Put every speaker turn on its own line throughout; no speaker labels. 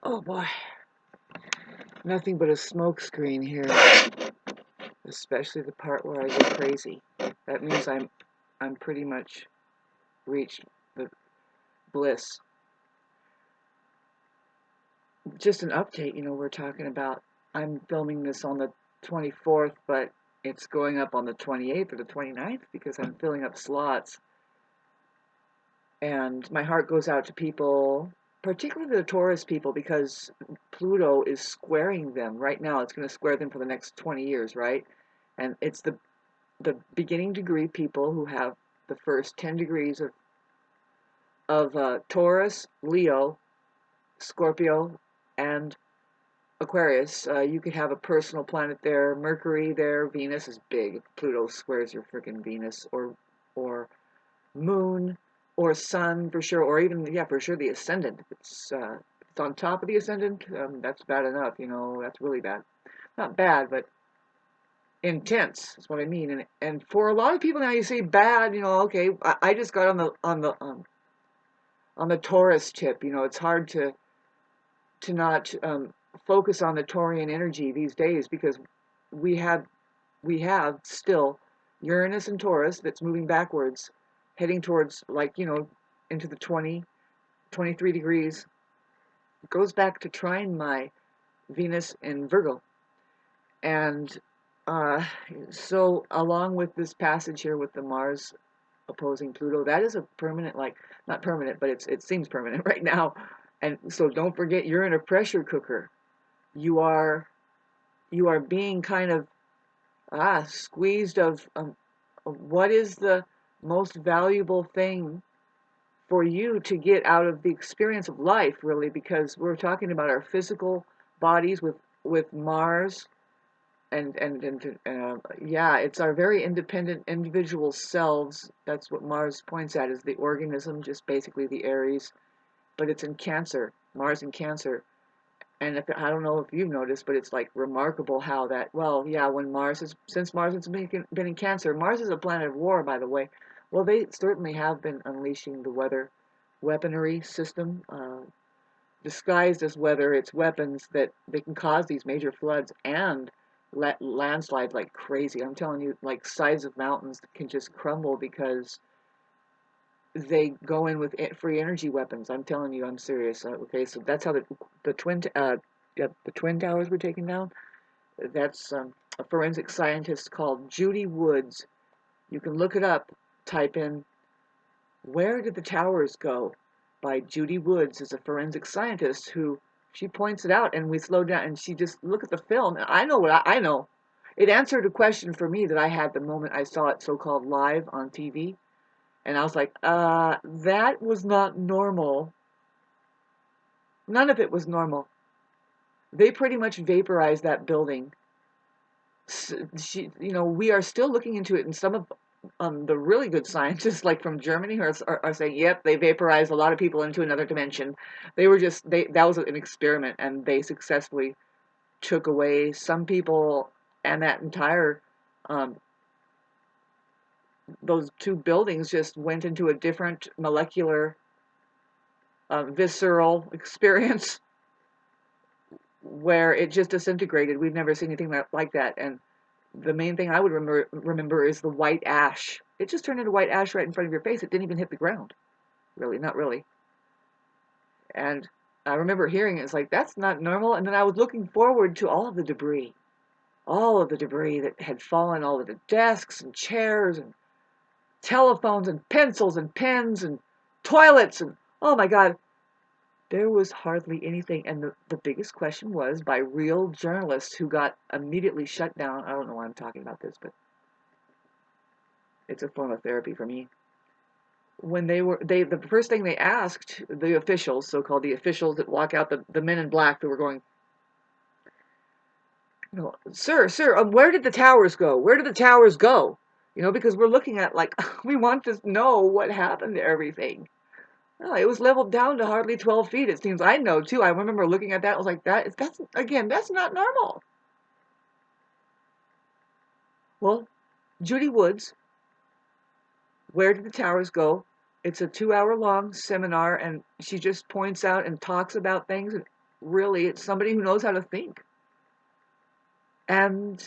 Oh boy, nothing but a smoke screen here, especially the part where I go crazy. That means I'm pretty much reached the bliss. Just an update, we're talking about, I'm filming this on the 24th, but it's going up on the 28th or the 29th because I'm filling up slots. And my heart goes out to people, particularly the Taurus people, because Pluto is squaring them right now. It's going to square them for the next 20 years, right? And it's the beginning degree people who have the first 10 degrees of Taurus, Leo, Scorpio, and Aquarius. You could have a personal planet there. Mercury there. Venus is big. Pluto squares your freaking Venus, or Moon, or Sun for sure, or even, yeah, for sure the ascendant. It's on top of the ascendant. That's bad enough. That's really bad. Not bad, but intense is what I mean. And for a lot of people now, you say bad. Okay. I just got on the Taurus tip. It's hard to not focus on the Taurian energy these days because we have still Uranus and Taurus that's moving backwards, heading towards, like, into the 23 degrees. It goes back to trine my Venus in Virgo. And so along with this passage here with the Mars opposing Pluto, that is a permanent, like, not permanent, but it seems permanent right now. And so don't forget, you're in a pressure cooker. You are being kind of squeezed of what is the most valuable thing for you to get out of the experience of life, really, because we're talking about our physical bodies with Mars, and yeah, it's our very independent individual selves. That's what Mars points at, is the organism, just basically the Aries, but it's in Cancer, Mars in Cancer. And I don't know if you've noticed, but it's like remarkable how that, well, yeah, since Mars has been in Cancer, Mars is a planet of war, by the way. Well, they certainly have been unleashing the weaponry system, disguised as weather. It's weapons that they can cause these major floods and landslides like crazy. I'm telling you, like sides of mountains can just crumble because they go in with free energy weapons. I'm telling you, I'm serious. Okay, so that's how the twin towers were taken down. That's a forensic scientist called Judy Woods. You can look it up. Type in "Where Did the Towers Go?" by Judy Woods. Is a forensic scientist who, she points it out, and we slow down, and she just look at the film. And I know what I know. It answered a question for me that I had the moment I saw it so-called live on TV. And I was like, that was not normal. None of it was normal. They pretty much vaporized that building. We are still looking into it, and some of the really good scientists, like from Germany, are saying, yep, they vaporized a lot of people into another dimension. That was an experiment, and they successfully took away some people, and that entire, those two buildings just went into a different molecular, visceral experience where it just disintegrated. We've never seen anything like that. And the main thing I would remember is the white ash. It just turned into white ash right in front of your face. It didn't even hit the ground. Really, not really. And I remember hearing it. It's like, that's not normal. And then I was looking forward to all of the debris. All of the debris that had fallen, all of the desks and chairs and telephones and pencils and pens and toilets. And oh my God, there was hardly anything. And the biggest question was by real journalists who got immediately shut down. I don't know why I'm talking about this, but it's a form of therapy for me. When the first thing they asked the officials, so-called the officials that walk out, the men in black that were going, sir, where did the towers go? Where did the towers go? Because we're looking at, like, we want to know what happened to everything. No, it was leveled down to hardly 12 feet, it seems. I know, too. I remember looking at that. I was like, that's not normal. Well, Judy Woods, Where Did the Towers Go? It's a 2-hour long seminar, and she just points out and talks about things. really, it's somebody who knows how to think. And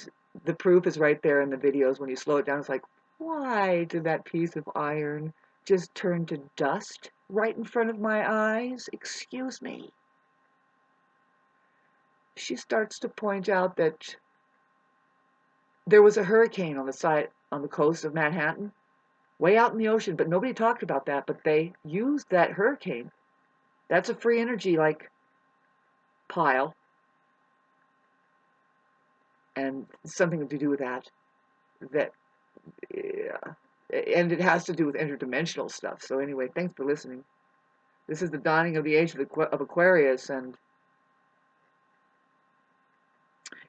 the proof is right there in the videos. When you slow it down, it's like, why did that piece of iron just turn to dust right in front of my eyes? Excuse me. She starts to point out that there was a hurricane on the coast of Manhattan, way out in the ocean, but nobody talked about that. But they used that hurricane. That's a free energy like pile, and something to do with that. That, yeah. And it has to do with interdimensional stuff. So anyway, thanks for listening. This is the dawning of the age of Aquarius, and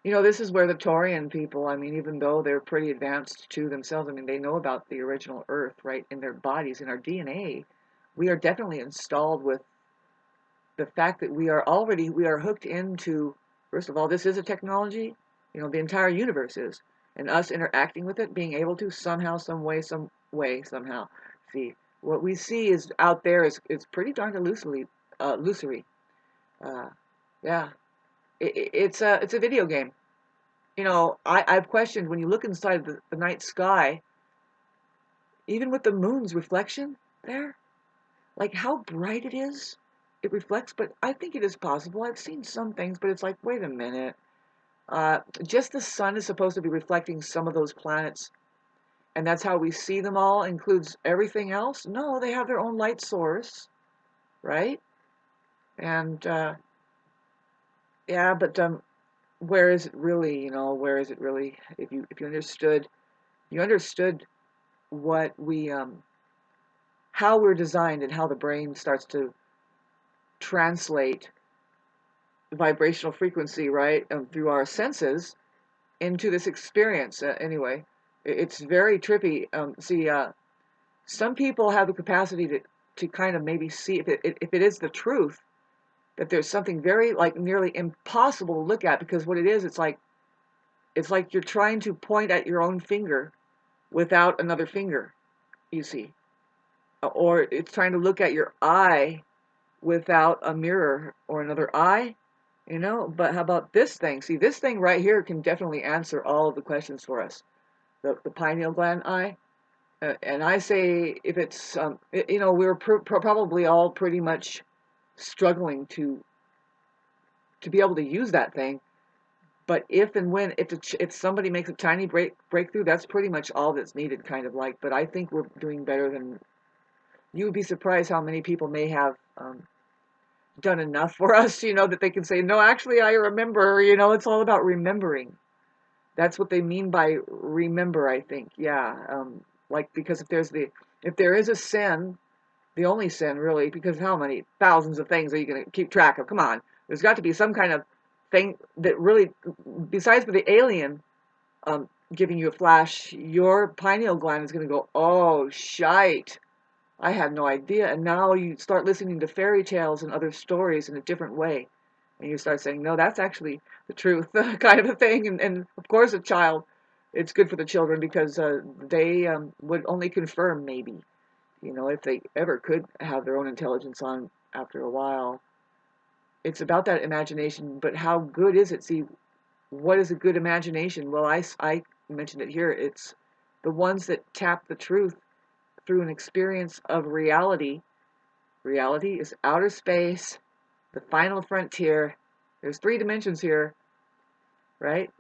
this is where the Taurian people, I mean, even though they're pretty advanced to themselves, I mean, they know about the original Earth, right, in their bodies, in our DNA. We are definitely installed with the fact that we are hooked into, first of all, this is a technology, the entire universe is, and us interacting with it, being able to somehow, somehow, see, what we see is out there is pretty darn illusory. Uh, yeah, it's a video game. I've questioned when you look inside the night sky, even with the moon's reflection there, like how bright it is. It reflects, but I think it is possible. I've seen some things, but it's like, wait a minute. Just the sun is supposed to be reflecting some of those planets, and that's how we see them all, includes everything else? No, they have their own light source, right? And, yeah, but where is it really, where is it really? If you you understood what how we're designed and how the brain starts to translate vibrational frequency, right, through our senses into this experience. Anyway, it's very trippy. See, some people have the capacity to kind of maybe see if it is the truth, that there's something very like nearly impossible to look at, because what it is, it's like you're trying to point at your own finger without another finger, you see, or it's trying to look at your eye without a mirror or another eye. But how about this thing? See, this thing right here can definitely answer all of the questions for us. The pineal gland eye. And I say, if it's, we're probably all pretty much struggling to be able to use that thing. But if and when, if somebody makes a tiny breakthrough, that's pretty much all that's needed, kind of like. But I think we're doing better than, you would be surprised how many people may have done enough for us, that they can say, no, actually, I remember, it's all about remembering. That's what they mean by remember, I think. Yeah. Like, because if there is a sin, the only sin really, because how many thousands of things are you going to keep track of? Come on. There's got to be some kind of thing that really, besides for the alien giving you a flash, your pineal gland is going to go, oh, shite. I had no idea. And now you start listening to fairy tales and other stories in a different way. And you start saying, no, that's actually the truth, kind of a thing. And of course, it's good for the children, because they would only confirm, maybe, if they ever could have their own intelligence on after a while. It's about that imagination, but how good is it? See, what is a good imagination? Well, I mentioned it here. It's the ones that tap the truth through an experience of reality. Reality is outer space, the final frontier. There's 3 dimensions here, right?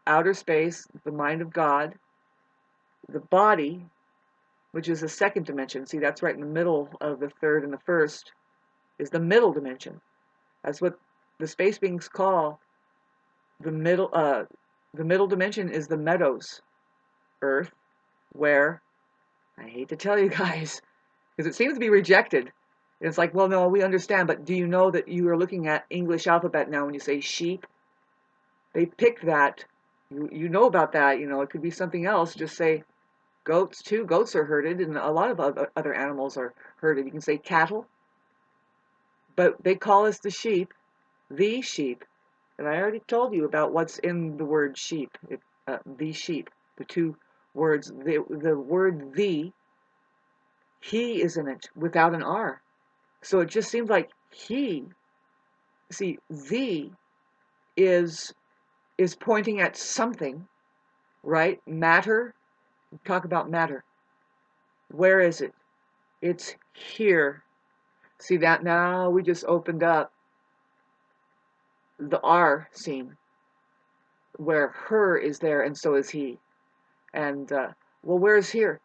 Outer space, the mind of God, the body, which is the 2nd dimension. See, that's right in the middle of the 3rd and the 1st, is the middle dimension. That's what the space beings call the middle. The middle dimension is the meadows, Earth, where, I hate to tell you guys, because it seems to be rejected. It's like, well, no, we understand, but do you know that you are looking at English alphabet now when you say sheep? They picked that. You know about that. It could be something else. Just say goats, too. Goats are herded, and a lot of other animals are herded. You can say cattle, but they call us the sheep. And I already told you about what's in the word sheep. The sheep. The 2 words. The word the, he is in it without an R. So it just seems like he see, the is pointing at something, right? Matter. Talk about matter. Where is it? It's here. See that now we just opened up the R scene where her is there and so is he. And well, where is here?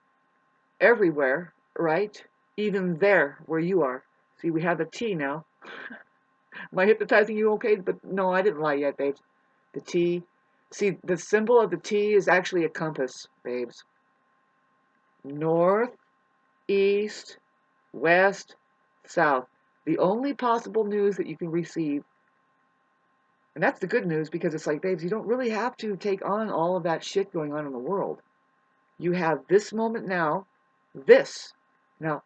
Everywhere, right? Even there where you are. See, we have the T now. Am I hypnotizing you okay? But no, I didn't lie yet, babes. The T. See, the symbol of the T is actually a compass, babes. North, east, west, south. The only possible news that you can receive. And that's the good news because it's like, babes, you don't really have to take on all of that shit going on in the world. You have this moment now, this. Now,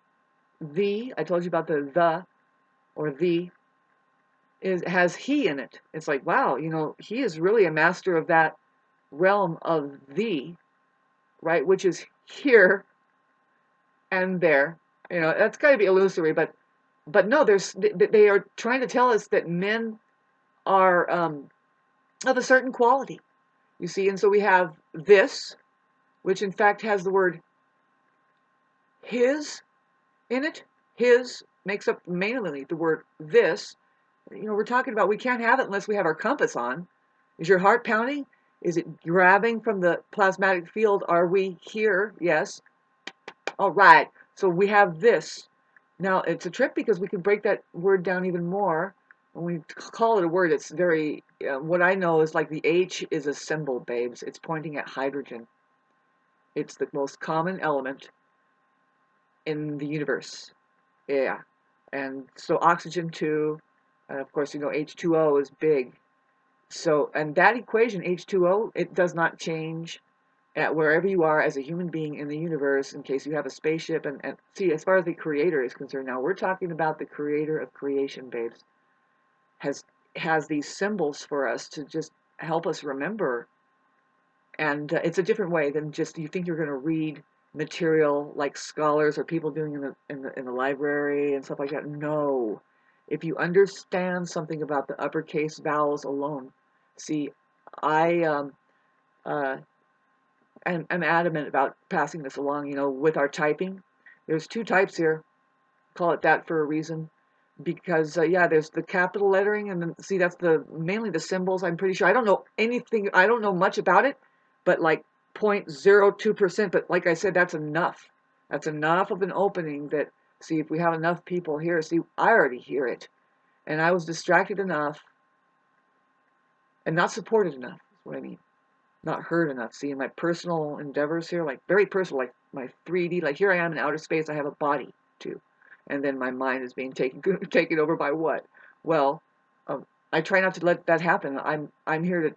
I told you about the, or the, has he in it. It's like, wow, he is really a master of that realm of the, right, which is here and there. That's got to be illusory, but no, they are trying to tell us that men are of a certain quality, you see, and so we have this, which in fact has the word his in it. His makes up mainly the word this. We're talking about we can't have it unless we have our compass on. Is your heart pounding? Is it grabbing from the plasmatic field? Are we here? Yes. All right. So we have this. Now, it's a trip because we can break that word down even more. When we call it a word, it's very, what I know is like the H is a symbol, babes. It's pointing at hydrogen. It's the most common element in the universe. Yeah. And so oxygen too. And of course, H2O is big. So, and that equation, H2O, it does not change at wherever you are as a human being in the universe, in case you have a spaceship. And see, as far as the creator is concerned, now we're talking about the creator of creation, babes, has these symbols for us to just help us remember. And it's a different way than just you think you're going to read material like scholars or people doing in the library and stuff like that. No. If you understand something about the uppercase vowels alone, see, I'm adamant about passing this along, with our typing. There's two types here. Call it that for a reason. Because, there's the capital lettering, and then, see, that's mainly the symbols, I'm pretty sure. I don't know much about it, but like 0.02%, but like I said, that's enough. That's enough of an opening that, see, if we have enough people here, see, I already hear it. And I was distracted enough and not supported enough, is what I mean. Not heard enough. See, in my personal endeavors here, like very personal, like my 3D, like here I am in outer space, I have a body too. And then my mind is being taken over by what? Well, I try not to let that happen. I'm here to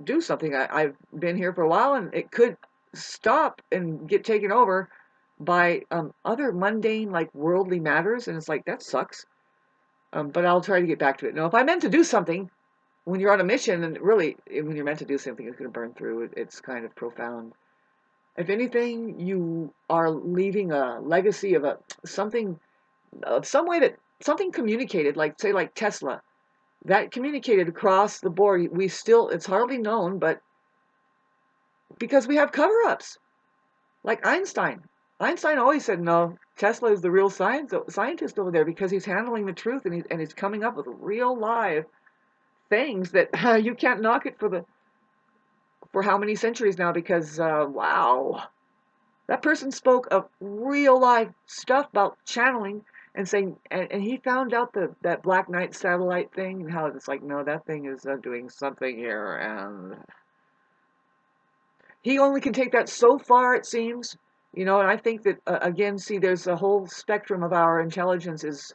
do something. I've been here for a while, and it could stop and get taken over by other mundane, like worldly matters, and it's like that sucks. But I'll try to get back to it. Now, if I meant to do something, when you're on a mission, and really, when you're meant to do something, it's going to burn through. It's kind of profound. If anything, you are leaving a legacy of something, some way that something communicated, like say, like Tesla, that communicated across the board. It's hardly known, but because we have cover-ups, like Einstein. Einstein always said, no, Tesla is the real scientist over there because he's handling the truth and he's coming up with real live things that you can't knock it for how many centuries now because wow, that person spoke of real life stuff about channeling and saying, and he found out that Black Knight satellite thing and how it's like, no, that thing is doing something here, and he only can take that so far, it seems, and I think that again, see, there's a whole spectrum of our intelligence is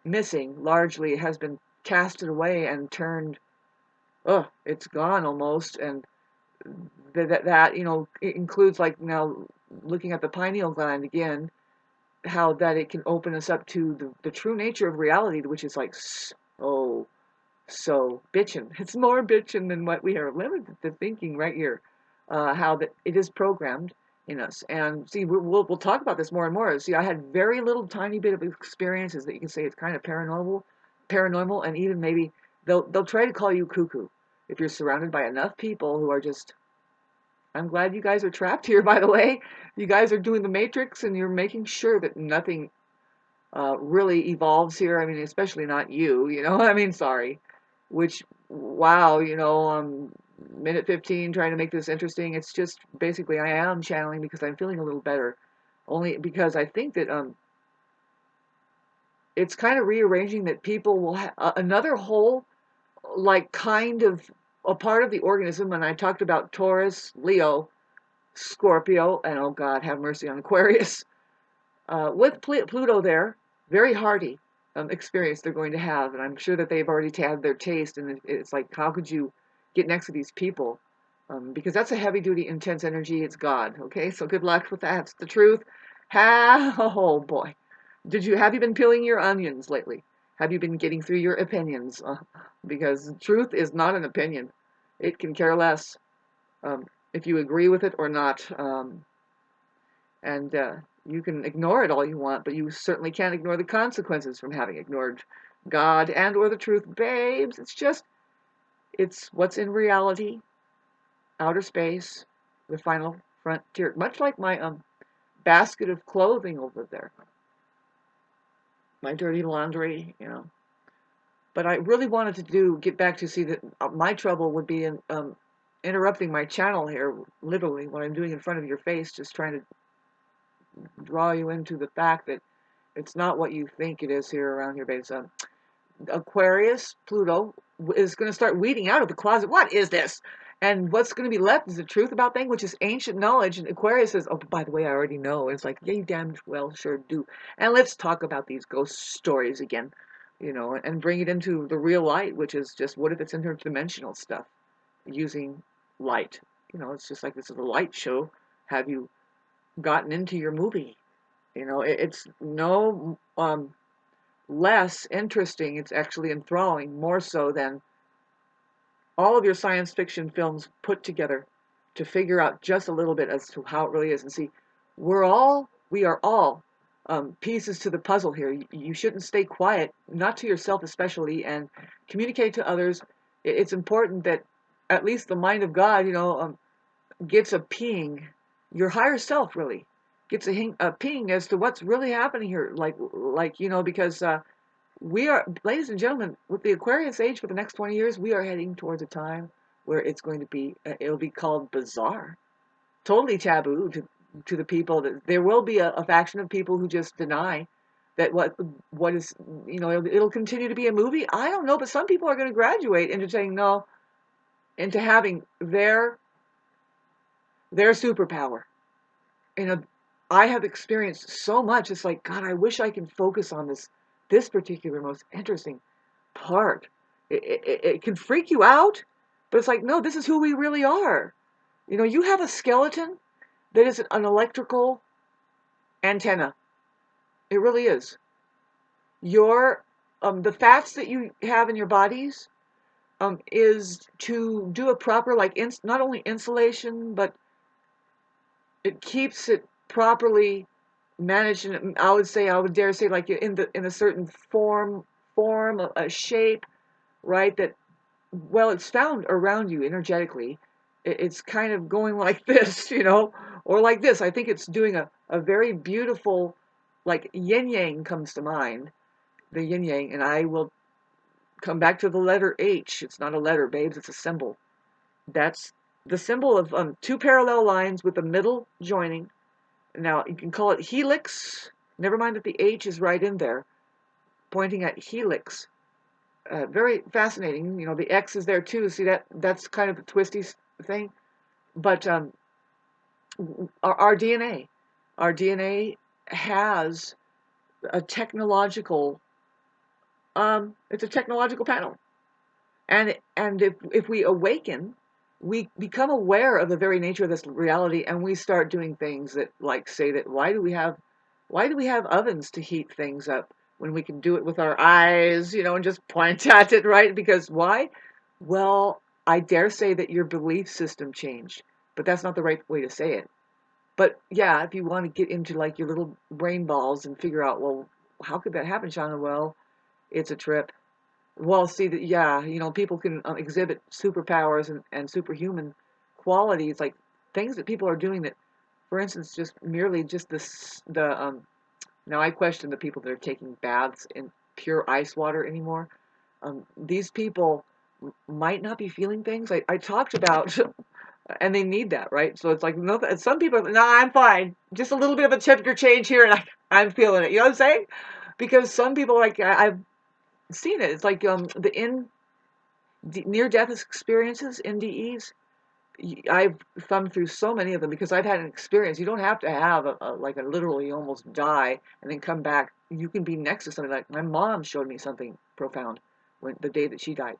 missing. Largely, it has been casted away and turned. It's gone almost, and that it includes, like, now looking at the pineal gland again, how that it can open us up to the true nature of reality, which is like so bitchin'. It's more bitchin' than what we are limited to thinking right here. How that it is programmed in us, and see, we'll talk about this more and more. See, I had very little tiny bit of experiences that you can say it's kind of paranormal, paranormal, and even maybe they'll try to call you cuckoo if you're surrounded by enough people who are just. I'm glad you guys are trapped here, by the way. You guys are doing the Matrix, and you're making sure that nothing really evolves here. I mean, especially not you, you know. I mean, sorry. Which, wow, you know, minute 15 trying to make this interesting. It's just basically I am channeling because I'm feeling a little better. Only because I think that it's kind of rearranging that people will have another whole, like, kind of a part of the organism. And I talked about Taurus, Leo, Scorpio, and oh God, have mercy on Aquarius. With Pluto there, very hardy experience they're going to have, and I'm sure that they've already had their taste. And it's like, how could you get next to these people? Because that's a heavy-duty, intense energy. It's God. Okay, so good luck with that. It's the truth. Oh boy, have you been peeling your onions lately? Have you been getting through your opinions? Because truth is not an opinion. It can care less if you agree with it or not. And you can ignore it all you want, but you certainly can't ignore the consequences from having ignored God and or the truth, babes. It's what's in reality, outer space, the final frontier. Much like my basket of clothing over there, my dirty laundry, you know. But I really wanted to get back to see that my trouble would be in interrupting my channel here, literally, what I'm doing in front of your face, just trying to draw you into the fact that it's not what you think it is here around here, babes. Aquarius, Pluto, is going to start weeding out of the closet. What is this? And what's going to be left is the truth about things, which is ancient knowledge. And Aquarius says, oh, by the way, I already know. It's like, yeah, you damn well sure do. And let's talk about these ghost stories again, you know, and bring it into the real light, which is just, what if it's interdimensional stuff using light? You know, it's just like, this is a light show. Have you gotten into your movie? You know, it's no less interesting. It's actually enthralling, more so than all of your science fiction films put together to figure out just a little bit as to how it really is. And see, we are all pieces to the puzzle here. You shouldn't stay quiet, not to yourself especially, and communicate to others. It's important that at least the mind of God, you know, gets a ping. Your higher self really gets a ping as to what's really happening here. Like you know, because we are, ladies and gentlemen, with the Aquarius age for the next 20 years, we are heading towards a time where it's going to be, it'll be called bizarre, totally taboo to the people. That there will be a faction of people who just deny that what is, you know, it'll continue to be a movie. I don't know, but some people are going to graduate into saying no, into having their superpower. You know, I have experienced so much. It's like, God, I wish I can focus on this particular most interesting part. It can freak you out, but it's like, no, this is who we really are. You know, you have a skeleton that is an electrical antenna. It really is. Your the fats that you have in your bodies is to do a proper, like, not only insulation, but it keeps it properly managed. And I would dare say, like, in a certain form, a shape, right? That, well, it's found around you energetically. It's kind of going like this, you know, or like this. I think it's doing a very beautiful, like, yin yang comes to mind, the yin yang, and I will come back to the letter H. It's not a letter, babes, it's a symbol. That's the symbol of two parallel lines with the middle joining. Now, you can call it helix. Never mind that the H is right in there, pointing at helix. Very fascinating. You know, the X is there too. See that's kind of a twisty thing. But our DNA, our DNA has a technological. It's a technological panel, and if we awaken, we become aware of the very nature of this reality, and we start doing things that, like, say that why do we have ovens to heat things up when we can do it with our eyes, you know, and just point at it, right? Because why? Well, I dare say that your belief system changed, but that's not the right way to say it. But yeah, if you want to get into, like, your little brain balls and figure out, well, how could that happen, Shauna? Well, it's a trip. Well, see, yeah, people can exhibit superpowers and superhuman qualities, like things that people are doing that, for instance, just merely just this, now I question the people that are taking baths in pure ice water anymore. These people might not be feeling things. I talked about, and they need that, right? So it's like, no, some people, no, I'm fine. Just a little bit of a temperature change here, and I'm feeling it. You know what I'm saying? Because some people, like, I've seen it. It's like the near-death experiences, NDEs. I've thumbed through so many of them because I've had an experience. You don't have to have like a literally almost die and then come back. You can be next to something. Like my mom showed me something profound when the day that she died,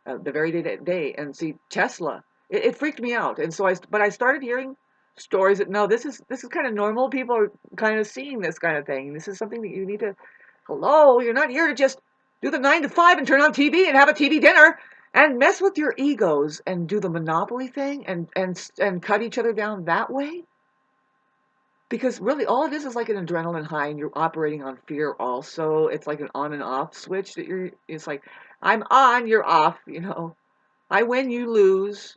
the very day. And see, Tesla, it freaked me out. And so but I started hearing stories that no, this is kind of normal. People are kind of seeing this kind of thing. This is something that you need to. Hello, you're not here to just do the 9 to 5 and turn on TV and have a TV dinner and mess with your egos and do the monopoly thing and cut each other down that way. Because really, all it is like an adrenaline high, and you're operating on fear. Also, it's like an on and off switch that you're. It's like I'm on, you're off. I win, you lose.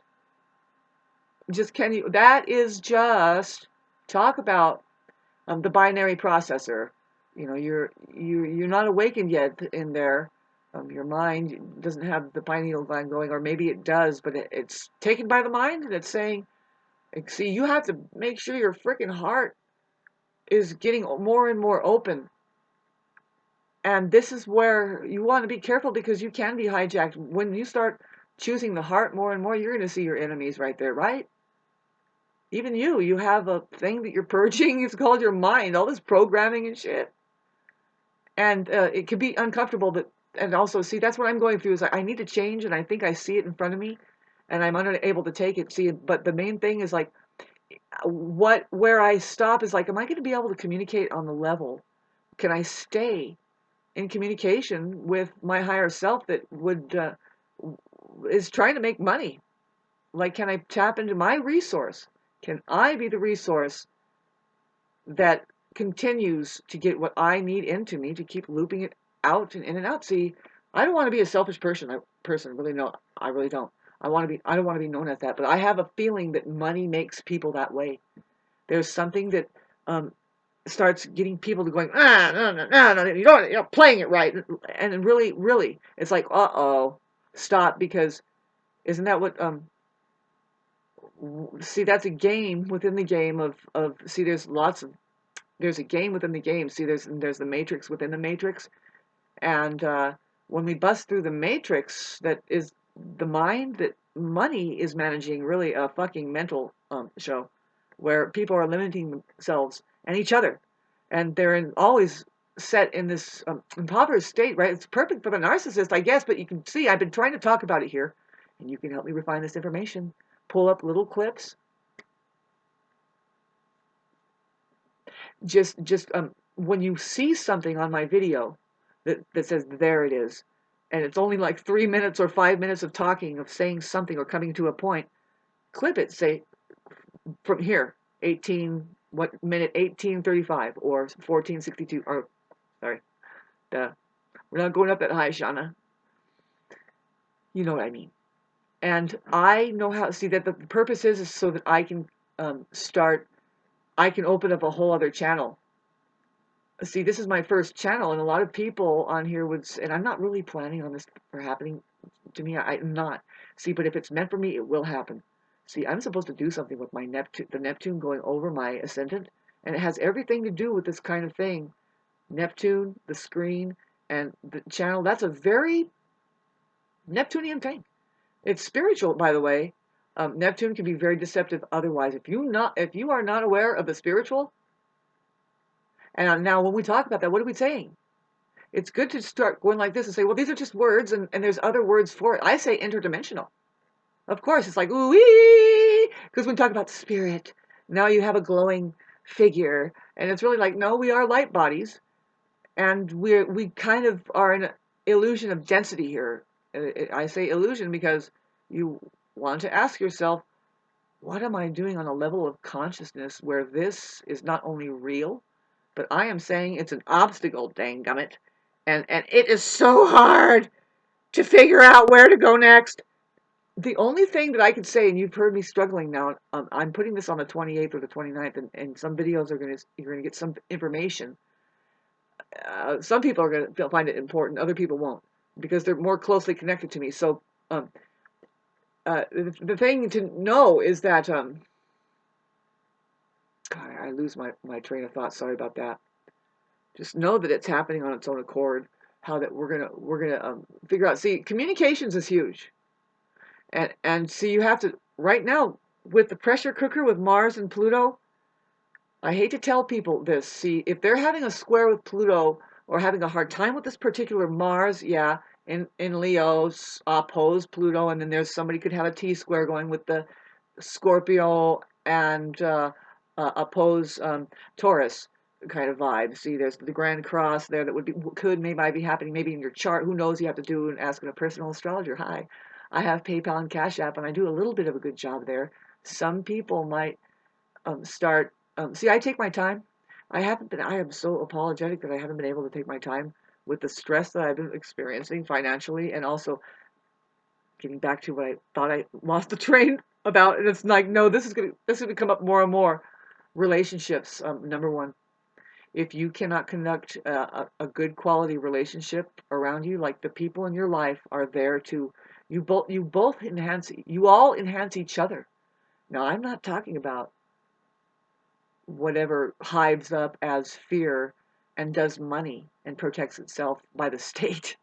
Just can you? That is just talk about the binary processor. You're not awakened yet in there. Your mind doesn't have the pineal gland going, or maybe it does, but it's taken by the mind, and it's saying, "See, you have to make sure your freaking heart is getting more and more open." And this is where you want to be careful because you can be hijacked. When you start choosing the heart more and more, you're going to see your enemies right there, right? Even you have a thing that you're purging. It's called your mind, all this programming and shit. And it can be uncomfortable, and also, see, that's what I'm going through is I need to change, and I think I see it in front of me, and I'm unable to take it. See, but the main thing is like, where I stop is like, am I going to be able to communicate on the level? Can I stay in communication with my higher self that is trying to make money? Like, can I tap into my resource? Can I be the resource that continues to get what I need into me to keep looping it out and in and out? See, I don't want to be a selfish person. Really, no, I really don't. I don't want to be known as that, but I have a feeling that money makes people that way. There's something that um, starts getting people to going, no, no, no, no, you're not playing it right. And really, really, it's like, uh-oh, stop, because isn't that what, see, that's a game within the game see, there's a game within the game. See, there's the matrix within the matrix. And when we bust through the matrix, that is the mind, that money is managing really a fucking mental show where people are limiting themselves and each other. And they're always set in this impoverished state, right? It's perfect for the narcissist, I guess, but you can see I've been trying to talk about it here, and you can help me refine this information. Pull up little clips. Just when you see something on my video that says there it is, and it's only like 3 minutes or 5 minutes of talking, of saying something or coming to a point, clip it, say from here, 18, what minute 18:35 or 14:62, or sorry, we're not going up that high, Shana. You know what I mean. And I know how, see, that the purpose is so that I can I can open up a whole other channel. See, this is my first channel, and a lot of people on here and I'm not really planning on this for happening to me. I'm not. See, but if it's meant for me, it will happen. See, I'm supposed to do something with my the Neptune going over my ascendant, and it has everything to do with this kind of thing. Neptune, the screen, and the channel. That's a very Neptunian thing. It's spiritual, by the way. Neptune can be very deceptive otherwise. If you are not aware of the spiritual, and now when we talk about that, what are we saying? It's good to start going like this and say, well, these are just words, and there's other words for it. I say interdimensional. Of course, it's like, ooh-wee, because when we talk about spirit, now you have a glowing figure, and it's really like, no, we are light bodies, and we kind of are in an illusion of density here. I say illusion because you want to ask yourself, what am I doing on a level of consciousness where this is not only real, but I am saying it's an obstacle, dang gummit, and it is so hard. to figure out where to go next. The only thing that I could say, and you've heard me struggling now, I'm putting this on the 28th or the 29th, and some videos are you're gonna get some information. Some people are gonna find it important, other people won't, because they're more closely connected to me. So, um, the thing to know is that, God, I lose my train of thought. Sorry about that. Just know that it's happening on its own accord. How that we're gonna figure out. See, communications is huge. And see, you have to right now with the pressure cooker with Mars and Pluto. I hate to tell people this. See, if they're having a square with Pluto or having a hard time with this particular Mars, yeah, in Leo, oppose Pluto, and then there's somebody could have a T square going with the Scorpio and oppose Taurus kind of vibe. See, there's the Grand Cross there that might be happening maybe in your chart. Who knows? You have to do and ask a personal astrologer. Hi, I have PayPal and Cash App, and I do a little bit of a good job there. Some people might start. See, I take my time. I haven't been. I am so apologetic that I haven't been able to take my time with the stress that I've been experiencing financially, and also getting back to what I thought I lost the train about. And it's like, no, this is gonna come up more and more. Relationships, number one. If you cannot conduct a good quality relationship around you, like the people in your life are there to you all enhance each other. Now, I'm not talking about whatever hives up as fear and does money and protects itself by the state.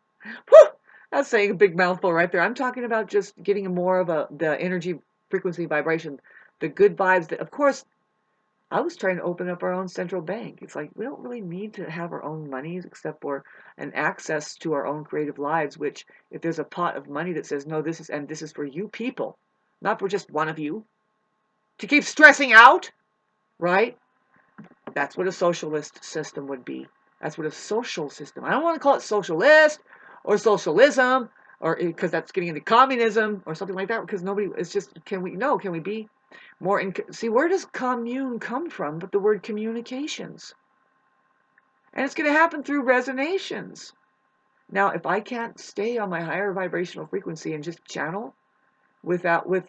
Whew, that's saying a big mouthful right there. I'm talking about just getting more of the energy, frequency, vibration, the good vibes that, of course, I was trying to open up our own central bank. It's like we don't really need to have our own monies except for an access to our own creative lives, which if there's a pot of money that says, no, this is for you people, not for just one of you, to keep stressing out, right? That's what a socialist system would be. That's what a social system. I don't want to call it socialist or socialism or because that's getting into communism or something like that because nobody it's just can we be more in see where does commune come from but the word communications. And it's going to happen through resonations. Now, if I can't stay on my higher vibrational frequency and just channel without with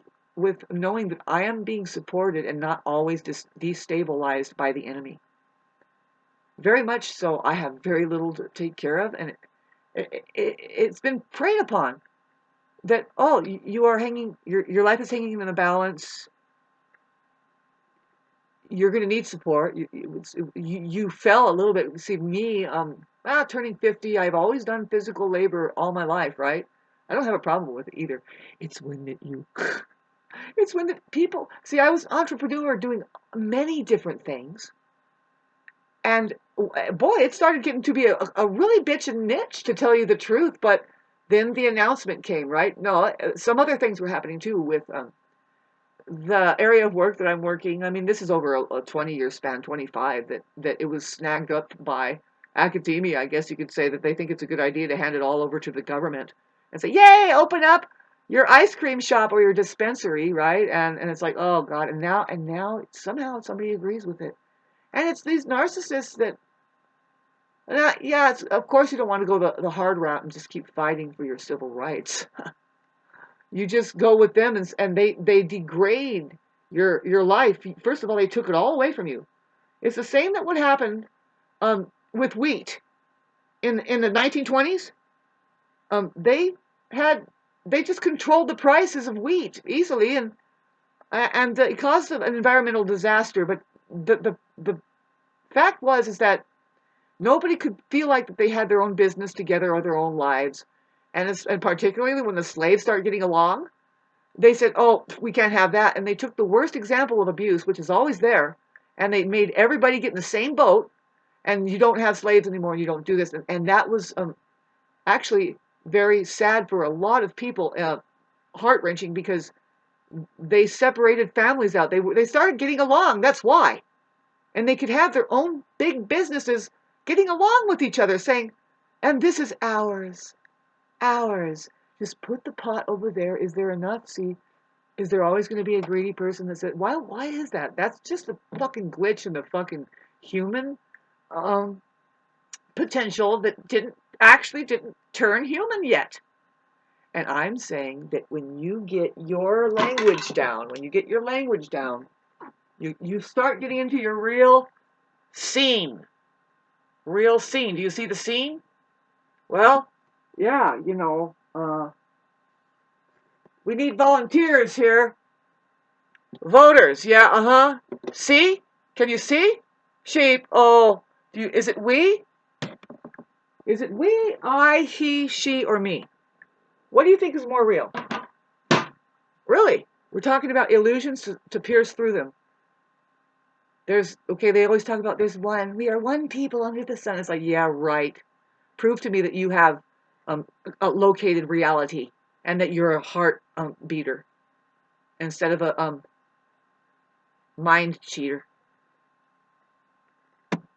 knowing that I am being supported and not always destabilized by the enemy. Very much so, I have very little to take care of, and it's been preyed upon that, oh, you are hanging, your life is hanging in a balance, you're going to need support. You fell a little bit. See, me, turning 50, I've always done physical labor all my life, right? I don't have a problem with it either. It's when that you, it's when the people, see, I was an entrepreneur doing many different things. And boy, it started getting to be a really bitchin' niche, to tell you the truth. But then the announcement came, right? No, some other things were happening too with the area of work that I'm working. I mean, this is over a 20-year span, 25, that it was snagged up by academia. I guess you could say that they think it's a good idea to hand it all over to the government and say, yay, open up your ice cream shop or your dispensary, right? And it's like, oh God, and now somehow somebody agrees with it. And it's these narcissists that, yeah, of course you don't want to go the hard route and just keep fighting for your civil rights. You just go with them and they degrade your life. First of all, they took it all away from you. It's the same that would happen with wheat in the 1920s. They had they just controlled the prices of wheat easily and it caused an environmental disaster. But the fact is that nobody could feel like that they had their own business together or their own lives. And particularly when the slaves started getting along, they said, oh, we can't have that. And they took the worst example of abuse, which is always there, and they made everybody get in the same boat, and you don't have slaves anymore, and you don't do this. And that was actually very sad for a lot of people, heart-wrenching, because they separated families out. They started getting along, that's why. And they could have their own big businesses getting along with each other, saying, and this is ours, ours. Just put the pot over there. Is there enough? See, is there always going to be a greedy person that says, why is that? That's just a fucking glitch in the fucking human potential that didn't turn human yet. And I'm saying that when you get your language down, you start getting into your real scene. Real scene. Do you see the scene? Well, yeah, we need volunteers here. Voters, yeah, uh-huh. See? Can you see? Sheep, oh, is it we? Is it we, I, he, she, or me? What do you think is more real? Really? We're talking about illusions to pierce through them. They always talk about we are one people under the sun. It's like, yeah, right. Prove to me that you have a located reality and that you're a heart beater instead of a mind cheater.